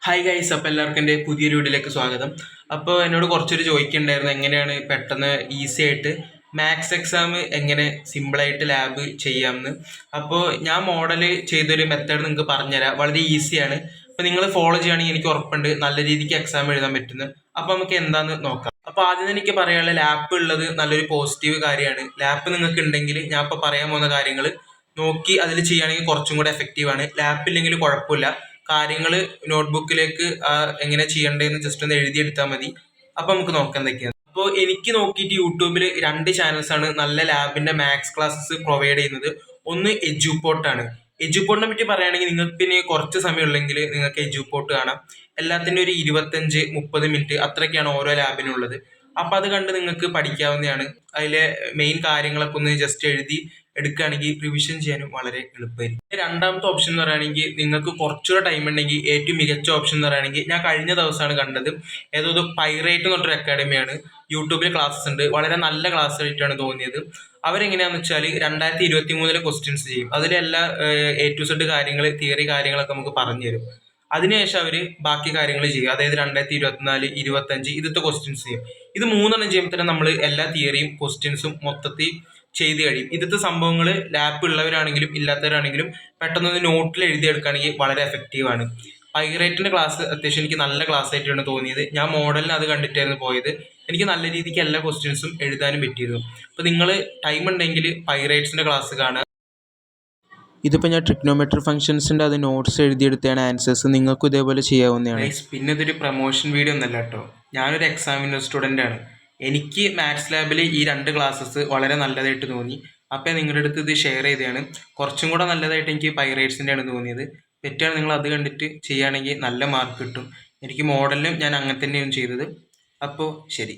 Hi guys, അപ്പോൾ എല്ലാവർക്കും എൻ്റെ പുതിയൊരു വീഡിയോയിലേക്ക് സ്വാഗതം. അപ്പോൾ എന്നോട് കുറച്ചൊരു ചോദിക്കുന്നുണ്ടായിരുന്നു എങ്ങനെയാണ് പെട്ടെന്ന് ഈസി ആയിട്ട് മാത്സ് എക്സാം എങ്ങനെ സിമ്പിളായിട്ട് ലാബ് ചെയ്യാമെന്ന്. അപ്പോൾ ഞാൻ മോഡൽ ചെയ്തൊരു മെത്തേഡ് നിങ്ങൾക്ക് പറഞ്ഞുതരാം. വളരെ ഈസിയാണ്. അപ്പോൾ നിങ്ങൾ ഫോളോ ചെയ്യുകയാണെങ്കിൽ എനിക്ക് ഉറപ്പുണ്ട് നല്ല രീതിക്ക് എക്സാം എഴുതാൻ പറ്റുന്നത്. അപ്പോൾ നമുക്ക് എന്താണെന്ന് നോക്കാം. അപ്പോൾ ആദ്യം തന്നെ എനിക്ക് പറയാനുള്ള ലാപ്പ് ഉള്ളത് നല്ലൊരു പോസിറ്റീവ് കാര്യമാണ്. ലാപ്പ് നിങ്ങൾക്ക് ഉണ്ടെങ്കിൽ ഞാൻ ഇപ്പോൾ പറയാൻ പോകുന്ന കാര്യങ്ങൾ നോക്കി അതിൽ ചെയ്യുകയാണെങ്കിൽ കുറച്ചും കൂടെ എഫക്റ്റീവാണ്. ലാപ്പ് ഇല്ലെങ്കിൽ കുഴപ്പമില്ല, കാര്യങ്ങൾ നോട്ട്ബുക്കിലേക്ക് എങ്ങനെ ചെയ്യേണ്ടതെന്ന് ജസ്റ്റ് ഒന്ന് എഴുതിയെടുത്താൽ മതി. അപ്പോൾ നമുക്ക് നോക്കാം എന്തൊക്കെയാണ്. അപ്പോൾ എനിക്ക് നോക്കിയിട്ട് യൂട്യൂബിൽ 2 ചാനൽസാണ് നല്ല ലാബിൻ്റെ മാത്സ് ക്ലാസ്സസ് പ്രൊവൈഡ് ചെയ്യുന്നത്. ഒന്ന് എജ്യൂപോർട്ടാണ്. എജ്യൂപോർട്ടിനെ പറ്റി പറയുകയാണെങ്കിൽ നിങ്ങൾക്ക് പിന്നെ കുറച്ച് സമയമുള്ളെങ്കിൽ നിങ്ങൾക്ക് എജ്യൂപോർട്ട് കാണാം. എല്ലാത്തിൻ്റെ ഒരു 25-30 മിനിറ്റ് അത്രയൊക്കെയാണ് ഓരോ ലാബിനുള്ളത്. അപ്പം അത് കണ്ട് നിങ്ങൾക്ക് പഠിക്കാവുന്നതാണ്. അതിലെ മെയിൻ കാര്യങ്ങളൊക്കെ ഒന്ന് ജസ്റ്റ് എഴുതി എടുക്കുകയാണെങ്കിൽ റിവിഷൻ ചെയ്യാനും വളരെ എളുപ്പമായിരിക്കും. രണ്ടാമത്തെ ഓപ്ഷൻ എന്ന് പറയുകയാണെങ്കിൽ നിങ്ങൾക്ക് കുറച്ചുകൂടെ ടൈം ഉണ്ടെങ്കിൽ ഏറ്റവും മികച്ച ഓപ്ഷൻ എന്ന് പറയുകയാണെങ്കിൽ ഞാൻ കഴിഞ്ഞ ദിവസമാണ് കണ്ടത്. ഏതോ പൈറേറ്റ് എന്ന് പറഞ്ഞൊരു അക്കാഡമിയാണ്. യൂട്യൂബിൽ ക്ലാസ്സസ് ഉണ്ട്. വളരെ നല്ല ക്ലാസ് ആയിട്ടാണ് തോന്നിയത്. അവരെങ്ങനെയാണെന്ന് വെച്ചാൽ 2023 ക്വസ്റ്റ്യൻസ് ചെയ്യും. അതിലെല്ലാ A to Z കാര്യങ്ങൾ, തിയറി കാര്യങ്ങളൊക്കെ നമുക്ക് പറഞ്ഞു തരും. അതിനുശേഷം അവർ ബാക്കി കാര്യങ്ങൾ ചെയ്യും. അതായത് 2024, 25 ഇതൊക്കെ ക്വസ്റ്റ്യൻസ് ചെയ്യും. ഇത് 3 ചെയ്യുമ്പോൾ തന്നെ നമ്മൾ എല്ലാ തിയറിയും ക്വസ്റ്റ്യൻസും മൊത്തത്തിൽ ചെയ്ത് കഴിയും. ഇന്നത്തെ സംഭവങ്ങൾ ലാപ്പ് ഉള്ളവരാണെങ്കിലും ഇല്ലാത്തവരാണെങ്കിലും പെട്ടെന്ന് നോട്ടിൽ എഴുതിയെടുക്കുകയാണെങ്കിൽ വളരെ എഫക്റ്റീവാണ്. പൈറേറ്റിൻ്റെ ക്ലാസ് അത്യാവശ്യം എനിക്ക് നല്ല ക്ലാസ് ആയിട്ടാണ് തോന്നിയത്. ഞാൻ മോഡലിന് അത് കണ്ടിട്ടായിരുന്നു പോയത്. എനിക്ക് നല്ല രീതിക്ക് എല്ലാ ക്വസ്റ്റ്യൻസും എഴുതാനും പറ്റിയിരുന്നു. അപ്പോൾ നിങ്ങൾ ടൈം ഉണ്ടെങ്കിൽ പൈറേറ്റ്സിൻ്റെ ക്ലാസ് കാണുക. ഇതിപ്പോൾ ഞാൻ ട്രിഗ്നോമെട്രി ഫംഗ്ഷൻസിൻ്റെ അത് നോട്ട്സ് എഴുതിയെടുത്തതാണ് ആൻസേഴ്സ്. നിങ്ങൾക്കും ഇതേപോലെ ചെയ്യാവുന്നതാണ്. പിന്നെ ഇതൊരു പ്രൊമോഷൻ വീഡിയോ ഒന്നല്ല കേട്ടോ. ഞാനൊരു എക്സാമിനർ സ്റ്റുഡൻ്റ് ആണ്. എനിക്ക് മാത്സ് ലാബിൽ ഈ 2 ക്ലാസ്സസ് വളരെ നല്ലതായിട്ട് തോന്നി. അപ്പോൾ നിങ്ങളുടെ അടുത്ത് ഇത് ഷെയർ ചെയ്തതാണ്. കുറച്ചും കൂടെ നല്ലതായിട്ട് എനിക്ക് പൈറേറ്റ്സിൻ്റെ ആണ് തോന്നിയത്. തെറ്റാണ്, നിങ്ങൾ അത് കണ്ടിട്ട് ചെയ്യുകയാണെങ്കിൽ നല്ല മാർക്ക് കിട്ടും. എനിക്ക് മോഡലിനും ഞാൻ അങ്ങനെ തന്നെയാണ് ചെയ്തത്. അപ്പോൾ ശരി.